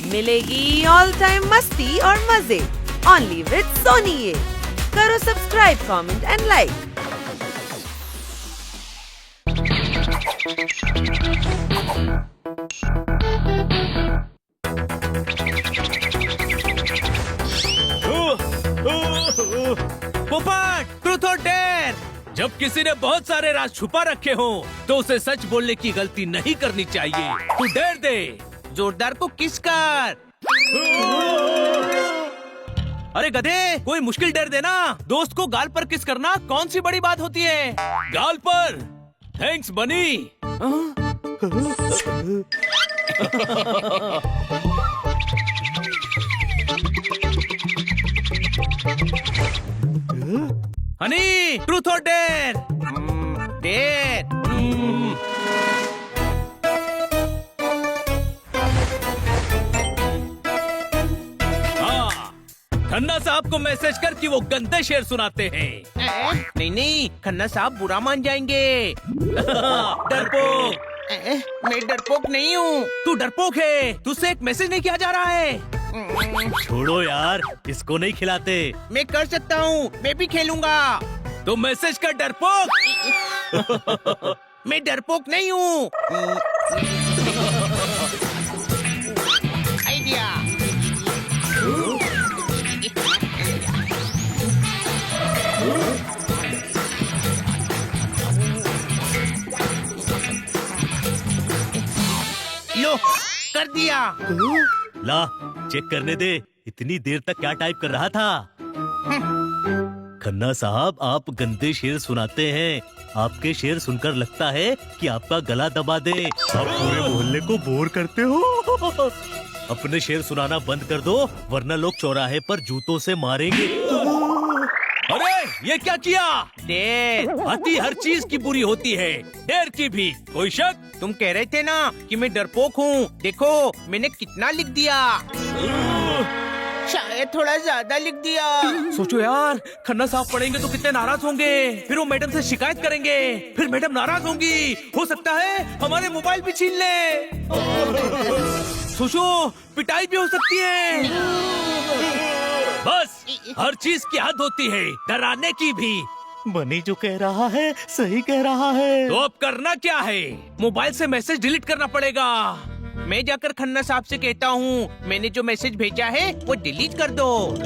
मिलेगी all time मस्ती और मजे ओनली विद सोनी ये। करो सब्सक्राइब, कमेंट एंड लाइक। पोपट, ट्रूथ और डेयर। जब किसी ने बहुत सारे राज छुपा रखे हो तो उसे सच बोलने की गलती नहीं करनी चाहिए। तू डेयर दे, जोरदार को किस कर। अरे गधे, कोई मुश्किल डेयर देना। दोस्त को गाल पर किस करना कौन सी बड़ी बात होती है। गाल पर। थैंक्स बनी। हनी, ट्रूथ और डेयर। डेयर। हाँ, खन्ना साहब को मैसेज कर कि वो गंदे शेर सुनाते हैं। नहीं नहीं, खन्ना साहब बुरा मान जाएंगे। डरपोक। मैं डरपोक नहीं हूँ। तू डरपोक है। तुझसे एक मैसेज नहीं किया जा रहा है। छोड़ो यार, इसको नहीं खिलाते। मैं कर सकता हूँ, मैं भी खेलूंगा। तो मैसेज कर डरपोक। मैं डरपोक नहीं हूँ। आइडिया। लो, कर दिया। ला, चेक करने दे। इतनी देर तक क्या टाइप कर रहा था? खन्ना साहब, आप गंदे शेर सुनाते हैं। आपके शेर सुनकर लगता है कि आपका गला दबा दे। आप पूरे मोहल्ले को बोर करते हो। अपने शेर सुनाना बंद कर दो, वरना लोग चौराहे पर जूतों से मारेंगे। अरे ये क्या किया? डेर, अति हर चीज की बुरी होती है, डेर की भी। कोई शक? तुम कह रहे थे ना कि मैं डरपोक हूँ। देखो मैंने कितना लिख दिया। शायद थोड़ा ज्यादा लिख दिया। सोचो यार, खन्ना साहब पढ़ेंगे तो कितने नाराज होंगे। फिर वो मैडम से शिकायत करेंगे, फिर मैडम नाराज होंगी। हो सकता है हमारे मोबाइल भी छीन ले। सोचो, पिटाई भी हो सकती है। बस, हर चीज की हद होती है, डराने की भी। मनी जो कह रहा है सही कह रहा है। तो अब करना क्या है? मोबाइल से मैसेज डिलीट करना पड़ेगा। मैं जाकर खन्ना साहब से कहता हूँ, मैंने जो मैसेज भेजा है वो डिलीट कर दो।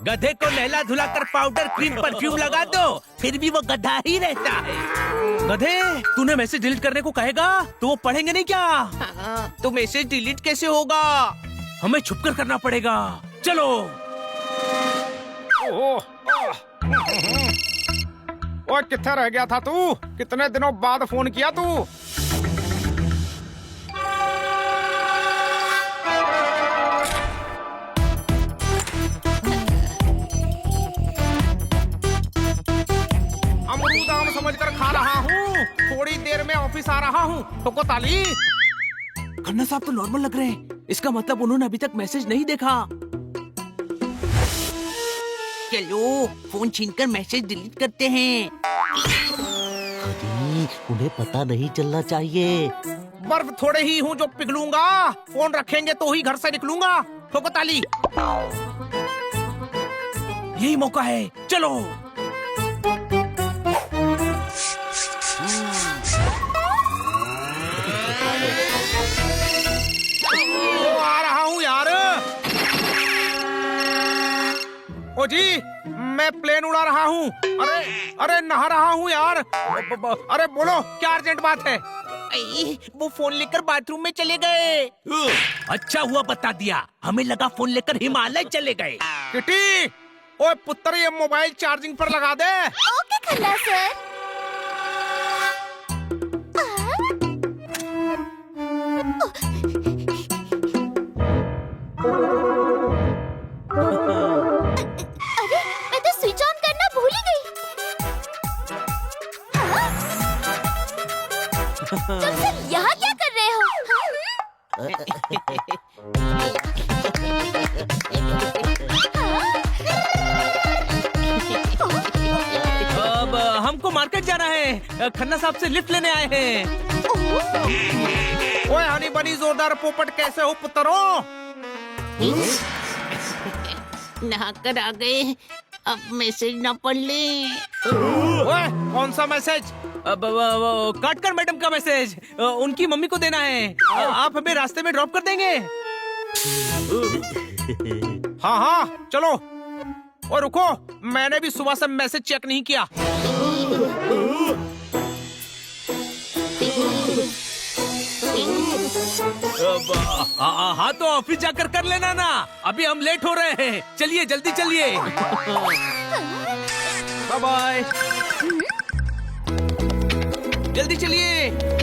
गधे को नहला धुला कर पाउडर क्रीम परफ्यूम लगा दो, फिर भी वो गधा ही रहता है। गधे, तूने मैसेज डिलीट करने को कहेगा तो वो पढ़ेंगे नहीं क्या? तो मैसेज डिलीट कैसे होगा? हमें छुपकर करना पड़ेगा। चलो। ओए, किथे रह गया था तू? कितने दिनों बाद फोन किया तू? अमरूद आम समझकर खा रहा हूँ। थोड़ी देर में ऑफिस आ रहा हूँ। ठोको ताली। खन्ना साहब तो नॉर्मल लग रहे हैं। इसका मतलब उन्होंने अभी तक मैसेज नहीं देखा। चलो, फोन छीनकर मैसेज डिलीट करते हैं। उन्हें पता नहीं चलना चाहिए। बर्फ थोड़े ही हूँ जो पिघलूंगा। फोन रखेंगे तो ही घर से निकलूंगा। ठोको ताली। यही मौका है, चलो। आ रहा हूँ यार। ओ जी, मैं प्लेन उड़ा रहा हूँ। अरे नहा रहा हूँ यार। अरे बोलो, क्या अर्जेंट बात है? वो फोन लेकर बाथरूम में चले गए। अच्छा हुआ बता दिया, हमें लगा फोन लेकर हिमालय चले गए। किटी, ओए पुत्र, ये मोबाइल चार्जिंग पर लगा दे। Okay Khanna sir. अरे, मैं तो स्विच ऑन करना भूल ही गई। तुम सब यहाँ क्या कर रहे हो? अब हमको मार्केट जाना है। हैं, खन्ना साहब से लिफ्ट लेने आए हैं। ओए हनी बनी जोरदार पोपट, कैसे हो पुत्रों? नहाकर आ गए, अब मैसेज ना पढ़ ले। ओए कौन सा मैसेज? काटकर मैडम का मैसेज, उनकी मम्मी को देना है। आप हमें रास्ते में ड्रॉप कर देंगे? हाँ हाँ चलो। और रुको, मैंने भी सुबह से मैसेज चेक नहीं किया। हाँ तो ऑफिस जाकर कर लेना ना, अभी हम लेट हो रहे हैं। चलिए जल्दी चलिए। बाय बाय, जल्दी चलिए।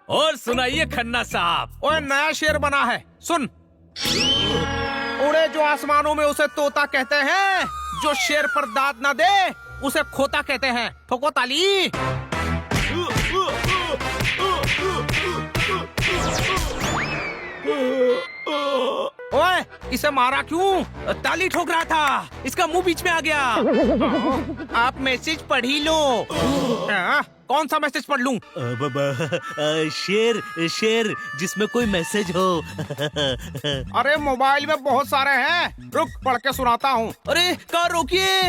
और सुनाइए खन्ना साहब। ओए नया शेर बना है, सुन। उड़े जो आसमानों में उसे तोता कहते हैं, जो शेर पर दाद ना दे उसे खोता कहते हैं। ठोको ताली। ओए इसे मारा क्यों? ताली ठोक रहा था, इसका मुंह बीच में आ गया। आप मैसेज पढ़ ही लो। कौन सा मैसेज पढ़ लूं? शेर शेर जिसमें कोई मैसेज हो। अरे मोबाइल में बहुत सारे हैं, रुक पढ़ के सुनाता हूँ। अरे कार रोकिए।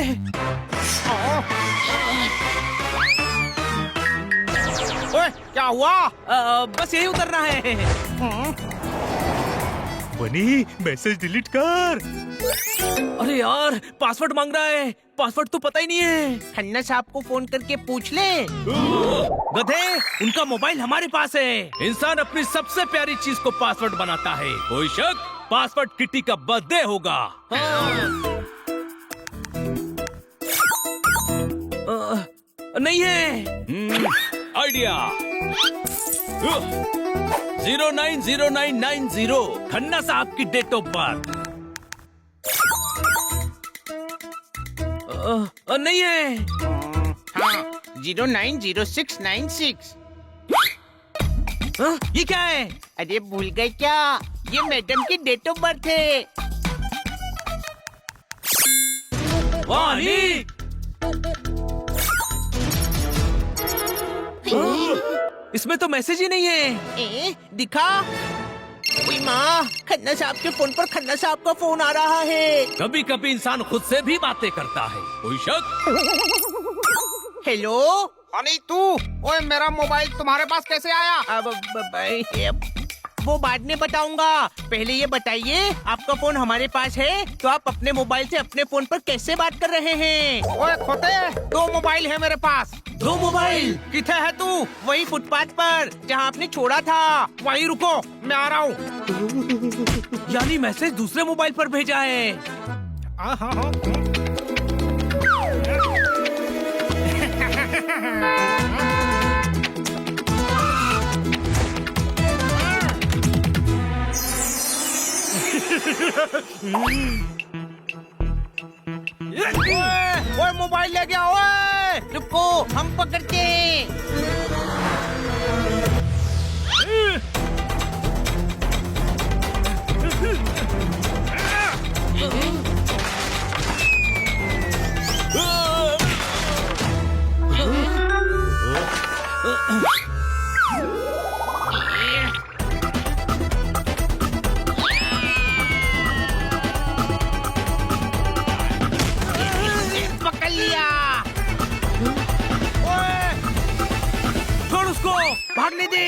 ओए क्या हुआ? बस यही उतरना है। बनी मैसेज डिलीट कर। अरे यार पासवर्ड मांग रहा है, पासवर्ड तो पता ही नहीं है। खन्ना साहब को फोन करके पूछ ले। गधे, उनका मोबाइल हमारे पास है। इंसान अपनी सबसे प्यारी चीज को पासवर्ड बनाता है। कोई शक? पासवर्ड किटी का बर्थडे होगा। नहीं है। आइडिया 090990 खन्ना साहब की डेट ऑफ बर्थ। नहीं है। हाँ 090696। ये क्या है? अरे भूल गए क्या? ये मैडम की डेट ऑफ बर्थ है। वाह नी! इसमें तो मैसेज ही नहीं है। दिखा। ओए माँ, खन्ना साहब के फोन पर खन्ना साहब का फोन आ रहा है। कभी कभी इंसान खुद से भी बातें करता है। कोई शक? हेलो हनी तू? ओए मेरा मोबाइल तुम्हारे पास कैसे आया? अब वो बाद में बताऊंगा, पहले ये बताइए आपका फोन हमारे पास है तो आप अपने मोबाइल से अपने फोन पर कैसे बात कर रहे हैं? ओए खोते, 2 मोबाइल है मेरे पास। 2 मोबाइल? किथे है तू? वही फुटपाथ पर जहाँ आपने छोड़ा था, वहीं रुको, मैं आ रहा हूँ। यानी मैसेज दूसरे मोबाइल पर भेजा है। ओए मोबाइल ले गया। ओए रुको, हम पकड़ते हैं। पकड़ लिया। ओए छोड़ उसको, भागने दे।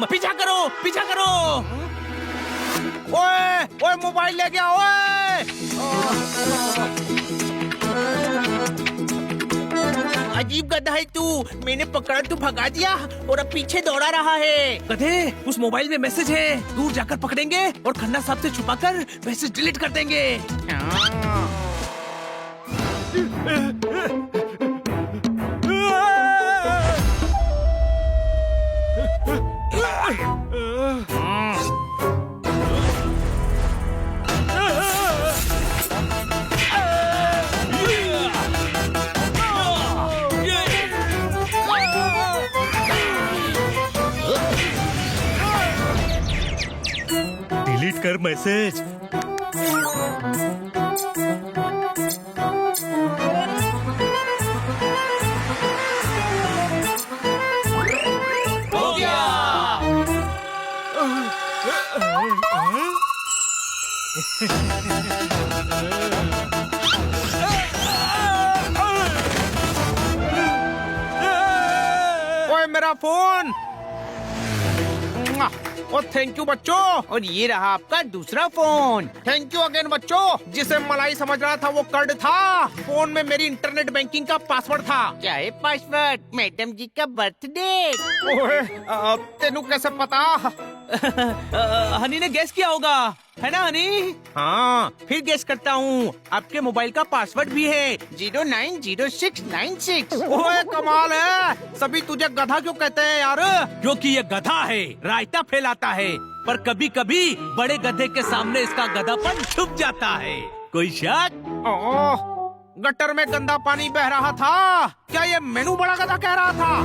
पीछा करो, पीछा करो। ओए ओए मोबाइल ले गया। ओए अजीब गधा है तू, मैंने पकड़ा तू भगा दिया और अब पीछे दौड़ा रहा है। गधे, उस मोबाइल में मैसेज है, दूर जाकर पकड़ेंगे और खन्ना साहब से छुपाकर मैसेज डिलीट कर देंगे। डिलीट कर मैसेज। हो गया। ओए मेरा फोन। ओ थैंक यू बच्चों। और ये रहा आपका दूसरा फोन। थैंक यू अगेन बच्चों। जिसे मलाई समझ रहा था वो कर्ड था। फोन में मेरी इंटरनेट बैंकिंग का पासवर्ड था। क्या है पासवर्ड? मैडम जी का बर्थडे। ओए तेनू कैसे पता? हनी ने गेस किया होगा, है ना हनी? हाँ, फिर गेस करता हूँ। आपके मोबाइल का पासवर्ड भी है 090696। ओए कमाल है। सभी तुझे गधा क्यों कहते हैं यार? क्योंकि ये गधा है, रायता फैलाता है, पर कभी कभी बड़े गधे के सामने इसका गधापन छुप जाता है। कोई शक? ओह, गटर में गंदा पानी बह रहा था। क्या ये मेनू बड़ा गधा कह रहा था?